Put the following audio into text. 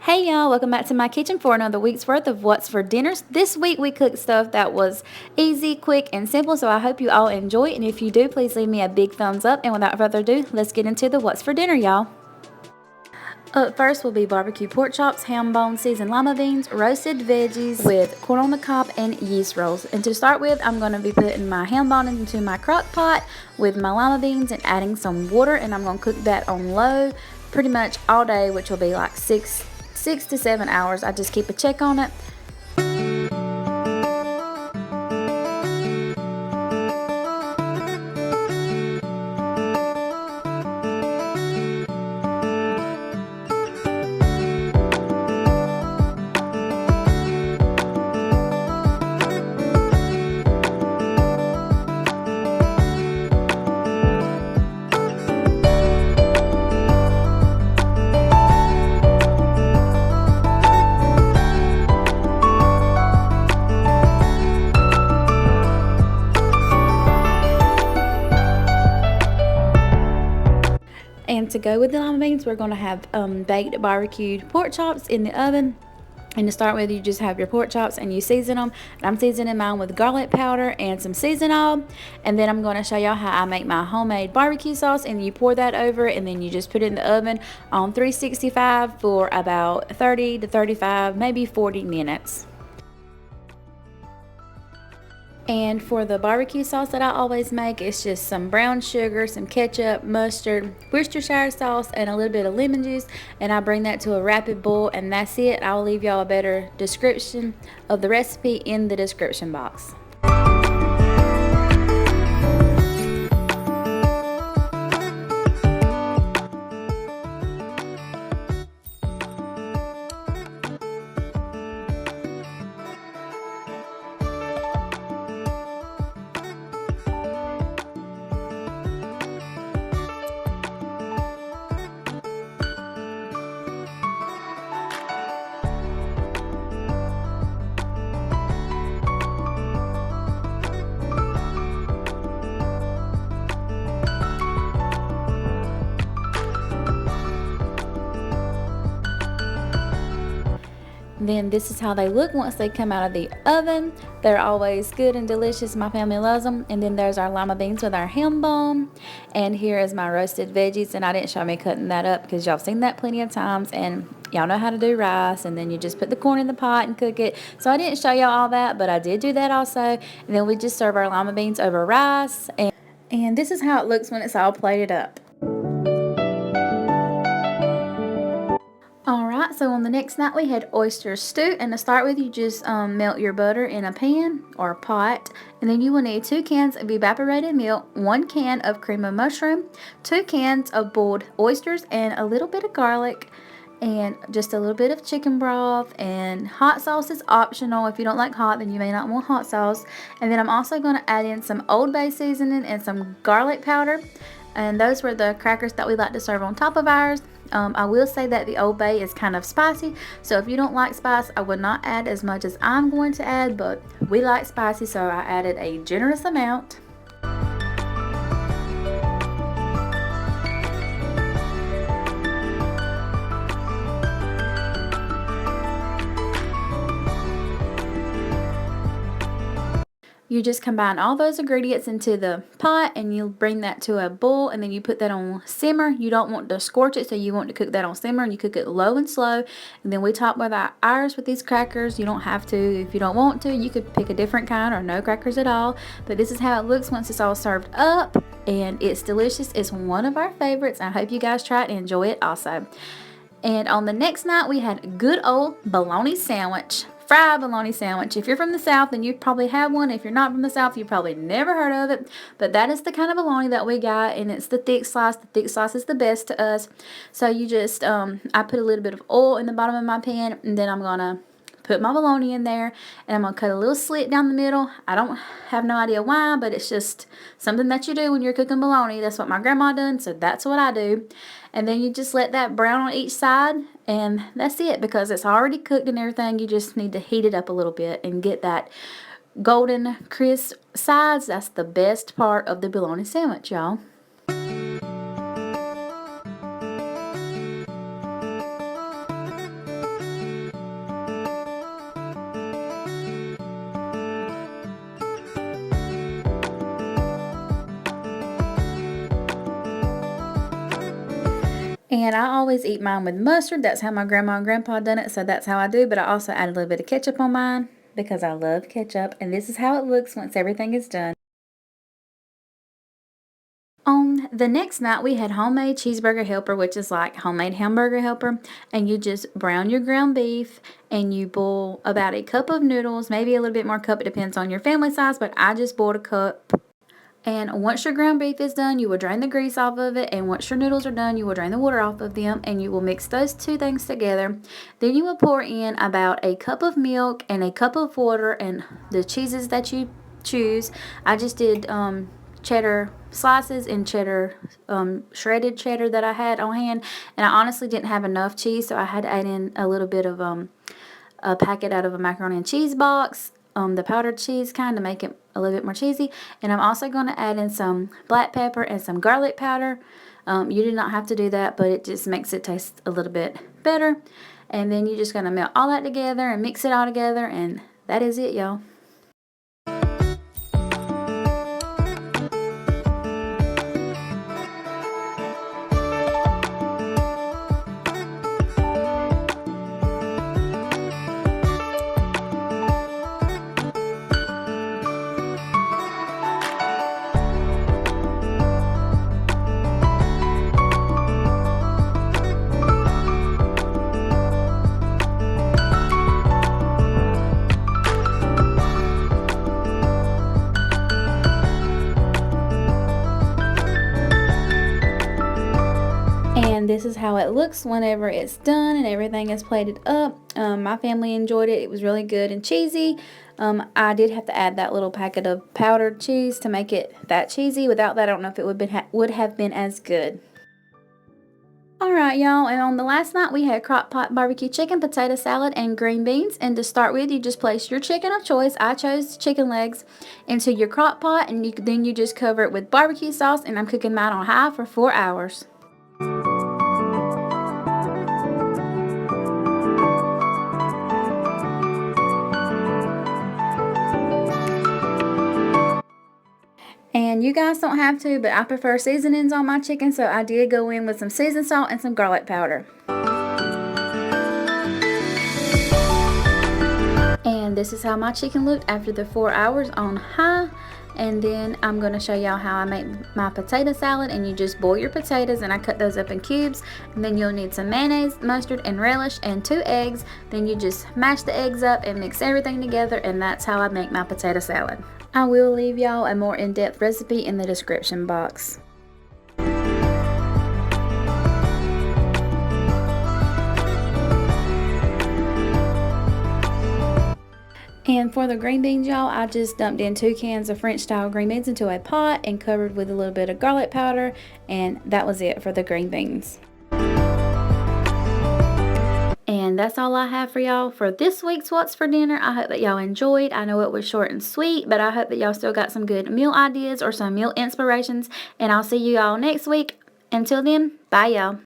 Hey y'all, welcome back to my kitchen for another week's worth of What's for Dinners. This week we cooked stuff that was easy, quick, and simple, so I hope you all enjoy it. And if you do, please leave me a big thumbs up. And without further ado, let's get into the What's for Dinner, y'all. Up first will be barbecue pork chops, ham bone, seasoned lima beans, roasted veggies with corn on the cob, and yeast rolls. And to start with, I'm going to be putting my ham bone into my crock pot with my lima beans and adding some water, and I'm going to cook that on low pretty much all day, which will be like 6 to 7 hours. I just keep a check on it. And to go with the lima beans, we're going to have baked barbecued pork chops in the oven. And to start with, you just have your pork chops and you season them. And I'm seasoning mine with garlic powder and some seasoning. And then I'm going to show y'all how I make my homemade barbecue sauce. And you pour that over and then you just put it in the oven on 365 for about 30 to 35, maybe 40 minutes. And for the barbecue sauce that I always make, it's just some brown sugar, some ketchup, mustard, Worcestershire sauce, and a little bit of lemon juice. And I bring that to a rapid boil, and that's it. I'll leave y'all a better description of the recipe in the description box. Then this is how they look once they come out of the oven. They're always good and delicious. My family loves them. And then there's our lima beans with our ham bone. And here is my roasted veggies. And I didn't show me cutting that up because y'all seen that plenty of times. And y'all know how to do rice. And then you just put the corn in the pot and cook it. So I didn't show y'all all that, but I did do that also. And then we just serve our lima beans over rice. And this is how it looks when it's all plated up. Alright, so on the next night we had Oysters Stute, and to start with you just melt your butter in a pan or a pot, and then you will need 2 cans of evaporated milk, 1 can of cream of mushroom, 2 cans of boiled oysters, and a little bit of garlic, and just a little bit of chicken broth. And hot sauce is optional. If you don't like hot, then you may not want hot sauce. And then I'm also going to add in some Old Bay seasoning and some garlic powder. And those were the crackers that we like to serve on top of ours. I will say that the Old Bay is kind of spicy, so if you don't like spice, I would not add as much as I'm going to add, but we like spicy, so I added a generous amount. You just combine all those ingredients into the pot and you bring that to a boil, and then you put that on simmer. You don't want to scorch it, so you want to cook that on simmer, and you cook it low and slow. And then we top with ours with these crackers. You don't have to. If you don't want to, you could pick a different kind or no crackers at all. But this is how it looks once it's all served up, and it's delicious. It's one of our favorites. I hope you guys try it and enjoy it also. And on the next night, we had a good old bologna sandwich. Fried bologna sandwich. If you're from the South, then you probably have one. If you're not from the South, you probably never heard of it. But that is the kind of bologna that we got, and it's the thick slice. The thick slice is the best to us. So you just, I put a little bit of oil in the bottom of my pan, and then I'm going to put my bologna in there, and I'm going to cut a little slit down the middle. I don't have no idea why, but it's just something that you do when you're cooking bologna. That's what my grandma done, so that's what I do. And then you just let that brown on each side, and that's it, because it's already cooked and everything. You just need to heat it up a little bit and get that golden crisp sides. That's the best part of the bologna sandwich, y'all. And I always eat mine with mustard. That's how my grandma and grandpa done it, so that's how I do. But I also add a little bit of ketchup on mine because I love ketchup. And this is how it looks once everything is done. On the next night, we had homemade cheeseburger helper, which is like homemade hamburger helper. And you just brown your ground beef and you boil about a cup of noodles, maybe a little bit more cup. It depends on your family size, but I just boiled a cup. And once your ground beef is done, you will drain the grease off of it. And once your noodles are done, you will drain the water off of them. And you will mix those two things together. Then you will pour in about a cup of milk and a cup of water and the cheeses that you choose. I just did cheddar slices and cheddar, shredded cheddar that I had on hand. And I honestly didn't have enough cheese, so I had to add in a little bit of a packet out of a macaroni and cheese box. The powdered cheese kind to make it a little bit more cheesy. And I'm also going to add in some black pepper and some garlic powder. You do not have to do that, but it just makes it taste a little bit better. And then you're just going to melt all that together and mix it all together, and that is it, y'all. And this is how it looks whenever it's done and everything is plated up. My family enjoyed it. It was really good and cheesy. I did have to add that little packet of powdered cheese to make it that cheesy. Without that, I don't know if it would have been as good. Alright, y'all, and on the last night we had crock pot barbecue chicken, potato salad, and green beans. And to start with, you just place your chicken of choice, I chose chicken legs, into your crock pot, and then you just cover it with barbecue sauce, and I'm cooking mine on high for 4 hours. And you guys don't have to, but I prefer seasonings on my chicken, so I did go in with some seasoned salt and some garlic powder. And this is how my chicken looked after the 4 hours on high. And then I'm going to show y'all how I make my potato salad. And you just boil your potatoes, and I cut those up in cubes. And then you'll need some mayonnaise, mustard, and relish, and 2 eggs. Then you just mash the eggs up and mix everything together, and that's how I make my potato salad. I will leave y'all a more in-depth recipe in the description box. And for the green beans, y'all, I just dumped in 2 cans of French style green beans into a pot and covered with a little bit of garlic powder, and that was it for the green beans. And that's all I have for y'all for this week's What's for Dinner. I hope that y'all enjoyed. I know it was short and sweet, but I hope that y'all still got some good meal ideas or some meal inspirations. And I'll see you all next week. Until then, bye y'all.